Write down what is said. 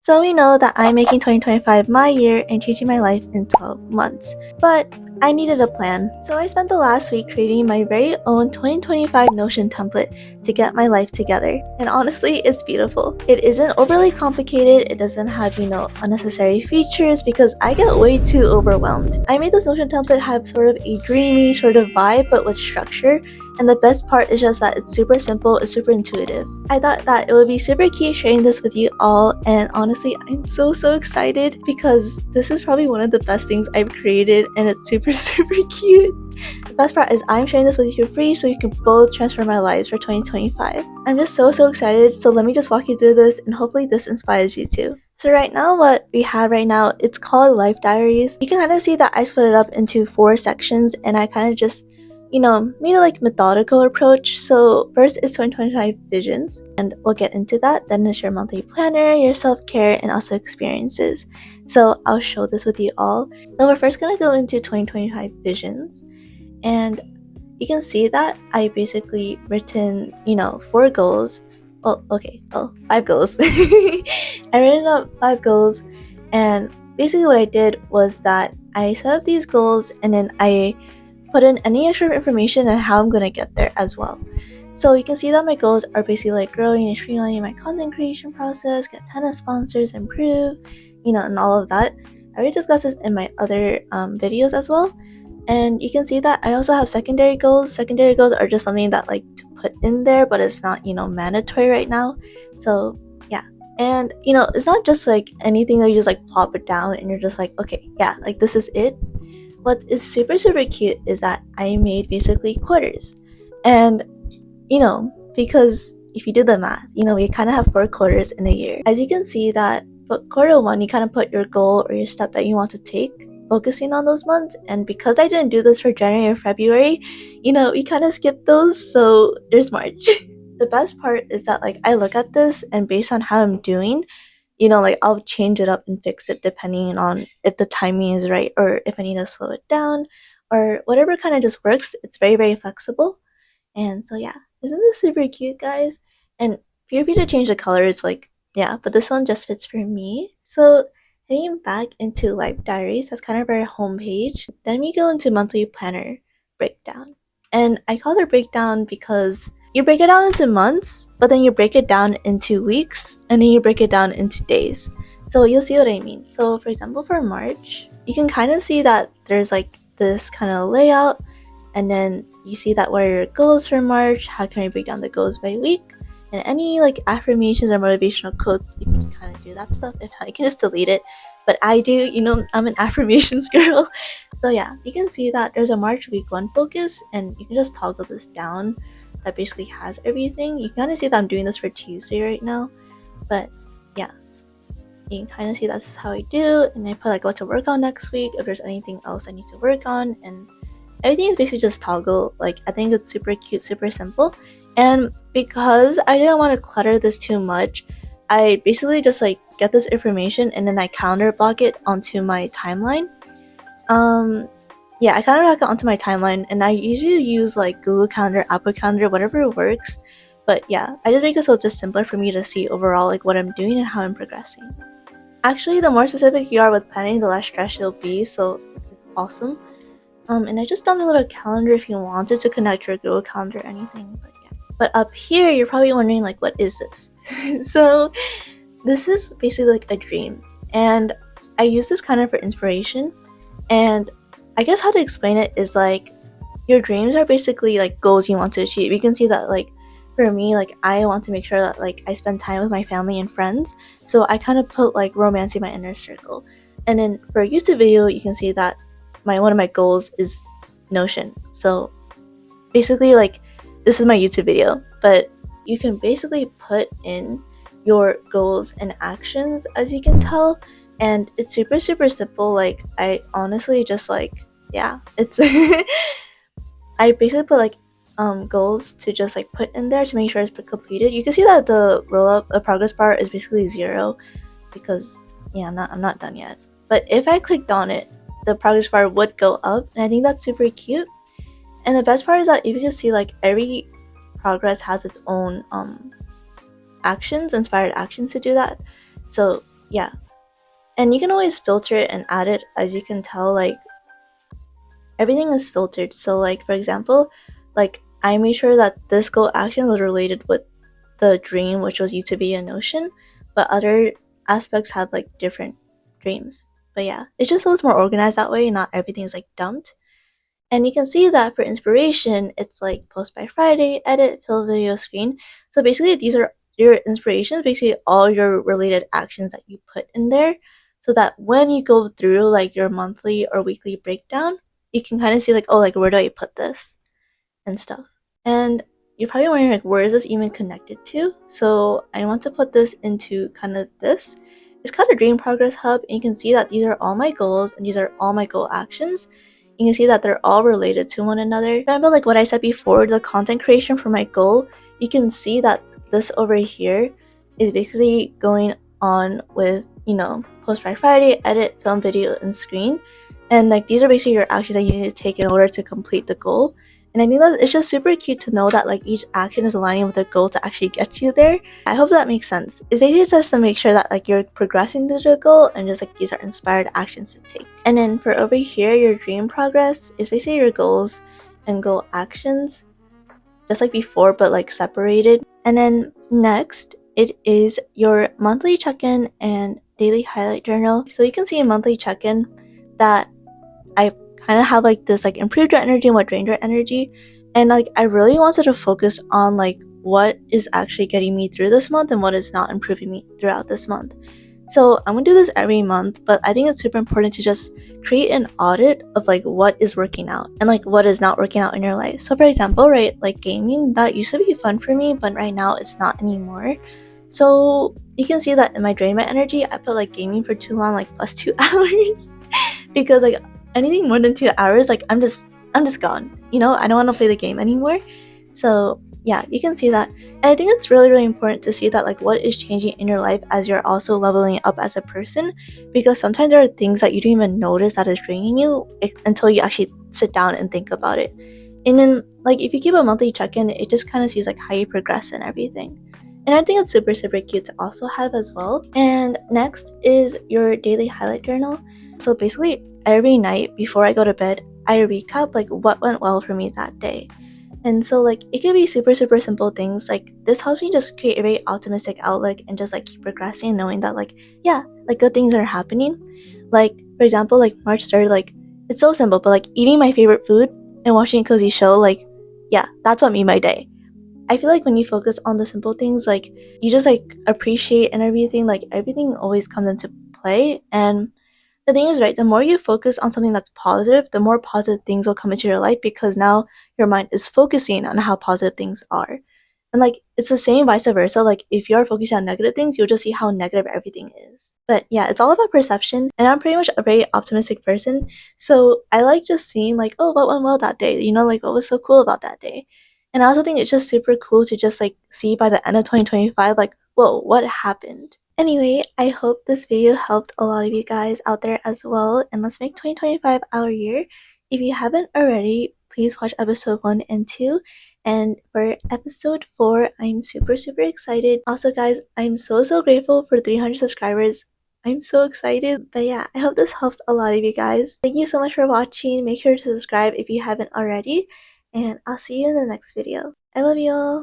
So we know that I'm making 2025 my year and changing my life in 12 months. But I needed a plan. So I spent the last week creating my very own 2025 Notion template to get my life together. And honestly, it's beautiful. It isn't overly complicated, it doesn't have, unnecessary features because I get way too overwhelmed. I made this Notion template have sort of a dreamy sort of vibe but with structure. And the best part is just that it's super simple, it's super intuitive. I thought that it would be super cute sharing this with you all, and honestly, I'm so excited because this is probably one of the best things I've created, and it's super cute. The best part is I'm sharing this with you for free so you can both transform our lives for 2025. I'm just so excited, so let me just walk you through this and hopefully this inspires you too. So right now, what we have right now, it's called Life Diaries. You can kind of see that I split it up into 4 sections, and I kind of just made a methodical approach. So first is 2025 visions, and we'll get into that. Then is your monthly planner, your self-care, and also experiences. So I'll show this with you all. So we're first going to go into 2025 visions, and you can see that I basically written, 4 goals. Well, okay, 5 goals. I written up 5 goals, and basically what I did was that I set up these goals, and then I put in any extra information on how I'm going to get there as well. So you can see that my goals are basically like growing and streamlining my content creation process, get 10 of sponsors, improve, and all of that. I already discussed this in my other videos as well. And you can see that I also have secondary goals. Secondary goals are just something that like to put in there, but it's not, mandatory right now. So yeah. And, it's not just like anything that you just like plop it down and you're just like, okay, yeah, like this is it. What is super cute is that I made basically quarters. And, because if you do the math, we kind of have 4 quarters in a year. As you can see that for quarter 1, you kind of put your goal or your step that you want to take, focusing on those months. And because I didn't do this for January or February, we kind of skipped those. So there's March. The best part is that like I look at this and based on how I'm doing, I'll change it up and fix it depending on if the timing is right or if I need to slow it down or whatever kind of just works. It's very flexible. And so yeah, isn't this super cute, guys? And feel free to change the colors, like, yeah, but this one just fits for me. So heading back into Life Diaries, that's kind of our homepage. Then we go into monthly planner breakdown. And I call it breakdown because you break it down into months, but then you break it down into weeks, and then you break it down into days. So you'll see what I mean. So for example, for March, you can kind of see that there's like this kind of layout, and then you see that what are your goals for March, how can we break down the goals by week, and any like affirmations or motivational quotes, if you can kind of do that stuff. If not, you can just delete it. But I do, I'm an affirmations girl. So yeah, you can see that there's a March week 1 focus, and you can just toggle this down. That basically has everything. You can kind of see that I'm doing this for Tuesday right now, but yeah, you can kind of see that's how I do. And I put like what to work on next week, if there's anything else I need to work on, and everything is basically just toggle. Like I think it's super cute, super simple. And because I didn't want to clutter this too much, I basically just like get this information and then I calendar block it onto my timeline. Yeah, I kind of block it onto my timeline, and I usually use like Google Calendar, Apple Calendar, whatever works. But yeah, I just make it so it's just simpler for me to see overall like what I'm doing and how I'm progressing. Actually, the more specific you are with planning, the less stress you'll be, so it's awesome. And I just dumped a little calendar if you wanted to connect your Google Calendar or anything, but yeah. But up here, you're probably wondering like, what is this? So this is basically like a dreams, and I use this kind of for inspiration. And I guess how to explain it is like your dreams are basically like goals you want to achieve. You can see that like for me, like I want to make sure that like I spend time with my family and friends. So I kind of put like romance in my inner circle. And then for a YouTube video, you can see that one of my goals is Notion. So basically like this is my YouTube video, but you can basically put in your goals and actions, as you can tell, and it's super simple. Like I honestly just like, yeah, it's I basically put like goals to just like put in there to make sure it's completed. You can see that the progress bar is basically 0 because yeah, I'm not done yet. But if I clicked on it, the progress bar would go up, and I think that's super cute. And the best part is that you can see like every progress has its own actions, inspired actions to do that. So yeah. And you can always filter it and add it. As you can tell, like everything is filtered. So like for example, like I made sure that this goal action was related with the dream, which was you to be an ocean, but other aspects have like different dreams. But yeah, it just so it's more organized that way, not everything is like dumped. And you can see that for inspiration, it's like post by Friday, edit, fill video screen. So basically these are your inspirations, basically all your related actions that you put in there, so that when you go through like your monthly or weekly breakdown, you can kind of see like, oh, like where do I put this and stuff. And you're probably wondering like, where is this even connected to? So I want to put this into kind of this. It's called a dream progress hub, and you can see that these are all my goals and these are all my goal actions. You can see that they're all related to one another. Remember like what I said before, the content creation for my goal, you can see that this over here is basically going on with, you know, post by Friday, edit, film, video, and screen. And like these are basically your actions that you need to take in order to complete the goal. And I think that it's just super cute to know that like each action is aligning with a goal to actually get you there. I hope that makes sense. It's basically just to make sure that like you're progressing to the goal, and just like these are inspired actions to take. And then for over here, your dream progress is basically your goals and goal actions, just like before, but like separated. And then next, it is your monthly check-in and daily highlight journal. So you can see a monthly check-in that I kind of have like this like improved your energy and what drained your energy. And like I really wanted to focus on like what is actually getting me through this month and what is not improving me throughout this month. So I'm gonna do this every month, but I think it's super important to just create an audit of like what is working out and like what is not working out in your life. So for example, right, like gaming, that used to be fun for me, but right now it's not anymore. So you can see that in my drain my energy, I put like gaming for too long, like plus 2 hours, because like anything more than 2 hours, like I'm just gone. You know, I don't want to play the game anymore. So yeah, you can see that. And I think it's really important to see that like what is changing in your life as you're also leveling up as a person, because sometimes there are things that you don't even notice that is draining you until you actually sit down and think about it. And then like if you keep a monthly check-in, it just kind of sees like how you progress and everything. And I think it's super cute to also have as well. And next is your daily highlight journal. So basically every night before I go to bed, I recap like what went well for me that day. And so like it could be super simple things. Like this helps me just create a very optimistic outlook and just like keep progressing, knowing that like, yeah, like good things are happening. Like for example, like March 3rd, like it's so simple, but like eating my favorite food and watching a cozy show, like yeah, that's what made my day. I feel like when you focus on the simple things, like you just like appreciate and everything, like everything always comes into play. And the thing is, right, the more you focus on something that's positive, the more positive things will come into your life, because now your mind is focusing on how positive things are. And like it's the same vice versa. Like if you're focusing on negative things, you'll just see how negative everything is. But yeah, it's all about perception, and I'm pretty much a very optimistic person. So I like just seeing like, oh, what went well that day? You know, like what was so cool about that day? And I also think it's just super cool to just like see by the end of 2025, like, whoa, what happened? Anyway, I hope this video helped a lot of you guys out there as well, and let's make 2025 our year. If you haven't already, please watch episode 1 and 2, and for episode 4, I'm super excited. Also guys, I'm so grateful for 300 subscribers. I'm so excited. But yeah, I hope this helps a lot of you guys. Thank you so much for watching. Make sure to subscribe if you haven't already, and I'll see you in the next video. I love you all.